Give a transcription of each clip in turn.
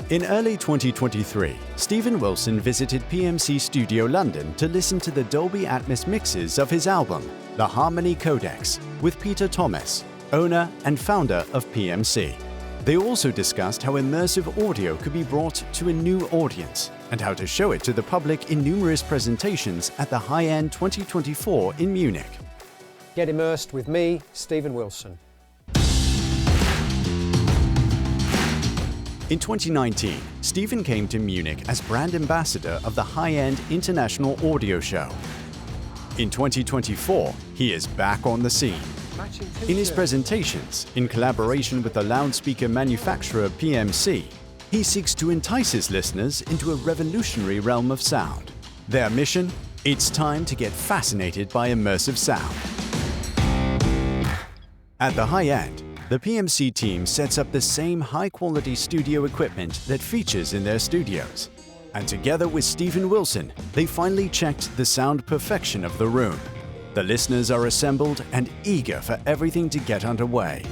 In early 2023, Stephen Wilson visited PMC Studio London to listen to the Dolby Atmos mixes of his album, The Harmony Codex, with Peter Thomas, owner and founder of PMC. They also discussed how immersive audio could be brought to a new audience and how to show it to the public in numerous presentations at the High-End 2024 in Munich. Get immersed with me, Stephen Wilson. In 2019, Stephen came to Munich as brand ambassador of the High-End International Audio Show. In 2024, he is back on the scene. In his presentations, in collaboration with the loudspeaker manufacturer PMC, he seeks to entice his listeners into a revolutionary realm of sound. Their mission? It's time to get fascinated by immersive sound. At the high end, the PMC team sets up the same high-quality studio equipment that features in their studios. And together with Stephen Wilson, they finally checked the sound perfection of the room. The listeners are assembled and eager for everything to get underway.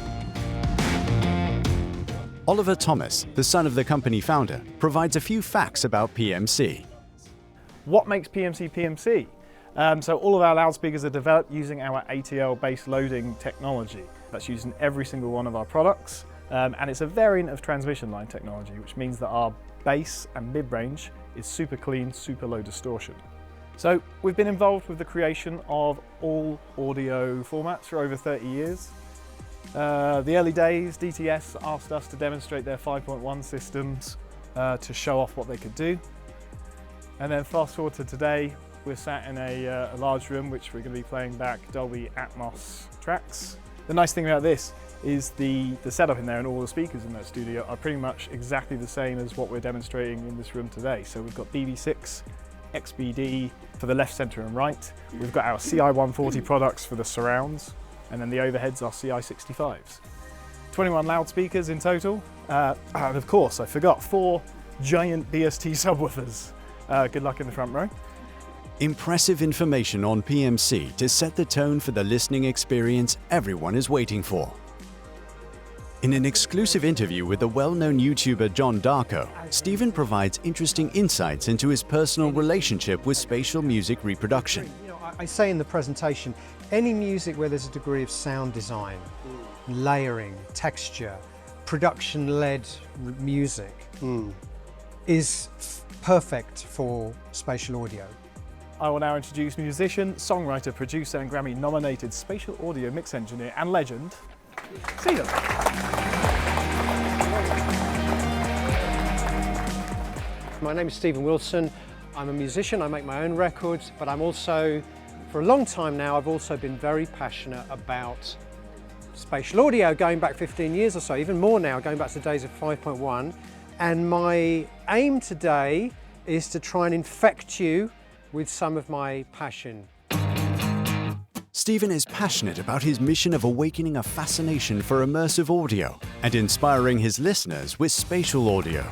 Oliver Thomas, the son of the company founder, provides a few facts about PMC. What makes PMC PMC? So all of our loudspeakers are developed using our ATL base loading technology. That's used in every single one of our products. And it's a variant of transmission line technology, which means that our bass and mid-range is super clean, super low distortion. So we've been involved with the creation of all audio formats for over 30 years. The early days, DTS asked us to demonstrate their 5.1 systems to show off what they could do. And then fast forward to today, we're sat in a large room which we're going to be playing back Dolby Atmos tracks. The nice thing about this is the setup in there and all the speakers in that studio are pretty much exactly the same as what we're demonstrating in this room today. So we've got DV6, XBD for the left, centre and right. We've got our CI140 products for the surrounds, and then the overheads are CI65s. 21 loudspeakers in total, and of course I forgot 4 giant BST subwoofers. Good luck in the front row. Impressive information on PMC to set the tone for the listening experience everyone is waiting for. In an exclusive interview with the well-known YouTuber John Darko, Stephen provides interesting insights into his personal relationship with spatial music reproduction. I say in the presentation, any music where there's a degree of sound design, layering, texture, production-led music is perfect for spatial audio. I will now introduce musician, songwriter, producer and Grammy-nominated spatial audio mix engineer and legend, Stephen. My name is Stephen Wilson. I'm a musician, I make my own records, but I'm also, for a long time now, I've also been very passionate about spatial audio, going back 15 years or so, even more now, going back to the days of 5.1. And my aim today is to try and infect you with some of my passion. Stephen is passionate about his mission of awakening a fascination for immersive audio and inspiring his listeners with spatial audio.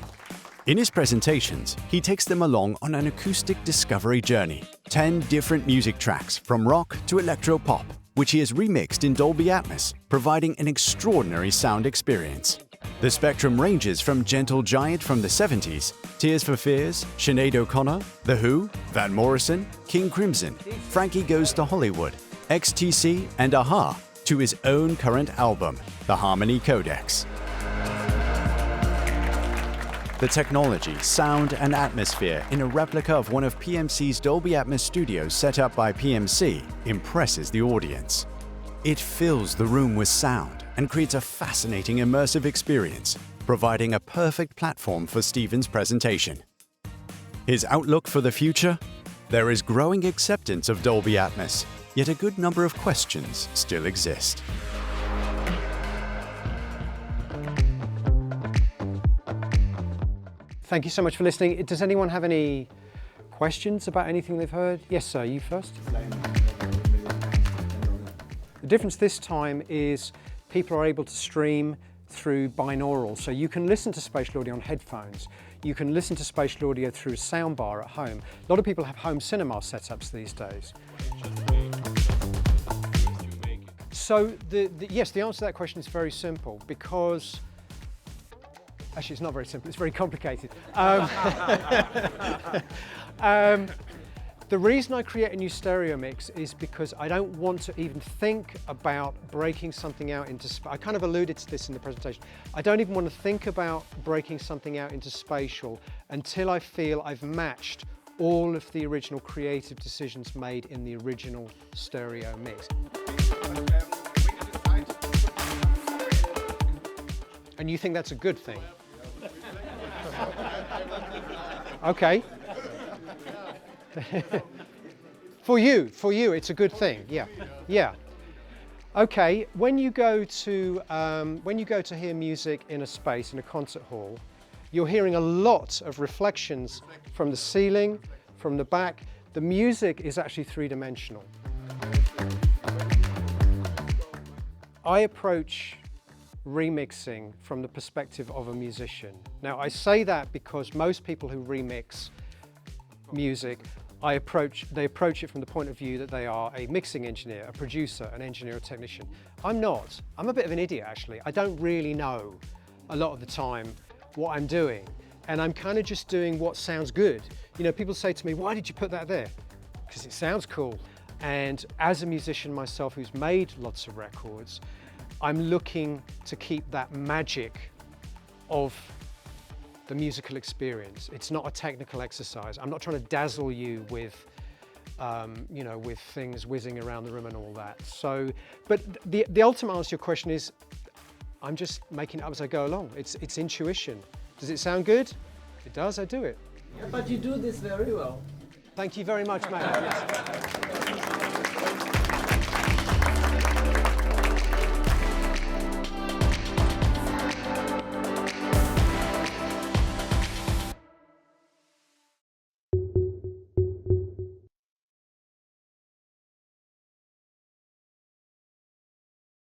In his presentations, he takes them along on an acoustic discovery journey. 10 different music tracks from rock to electropop, which he has remixed in Dolby Atmos, providing an extraordinary sound experience. The spectrum ranges from Gentle Giant from the 70s, Tears for Fears, Sinead O'Connor, The Who, Van Morrison, King Crimson, Frankie Goes to Hollywood, XTC and Aha, to his own current album, The Harmony Codex. The technology, sound and atmosphere in a replica of one of PMC's Dolby Atmos studios set up by PMC impresses the audience. It fills the room with sound and creates a fascinating immersive experience, providing a perfect platform for Stephen's presentation. His outlook for the future? There is growing acceptance of Dolby Atmos, yet a good number of questions still exist. Thank you so much for listening. Does anyone have any questions about anything they've heard? Yes, sir, you first. The difference this time is people are able to stream through binaural. So you can listen to spatial audio on headphones. You can listen to spatial audio through a soundbar at home. A lot of people have home cinema setups these days. So yes, the answer to that question is very simple, because Actually, it's not very simple, it's very complicated. The reason I create a new stereo mix is because I don't want to even think about breaking something out into, I kind of alluded to this in the presentation. I don't even want to think about breaking something out into spatial until I feel I've matched all of the original creative decisions made in the original stereo mix. And you think that's a good thing? Okay. For you, it's a good thing. Yeah. Okay. When you go to hear music in a space, in a concert hall, you're hearing a lot of reflections from the ceiling, from the back. The music is actually three-dimensional. I approach remixing from the perspective of a musician. Now, I say that because most people who remix music, they approach it from the point of view that they are a mixing engineer, a producer, an engineer, a technician. I'm not. I'm a bit of an idiot, actually. I don't really know a lot of the time what I'm doing, and I'm kind of just doing what sounds good. You know, people say to me, why did you put that there? Because it sounds cool. And as a musician myself who's made lots of records, I'm looking to keep that magic of the musical experience. It's not a technical exercise. I'm not trying to dazzle you with, you know, with things whizzing around the room and all that. So, but the ultimate answer to your question is, I'm just making it up as I go along. It's intuition. Does it sound good? It does, I do it. But you do this very well. Thank you very much, mate.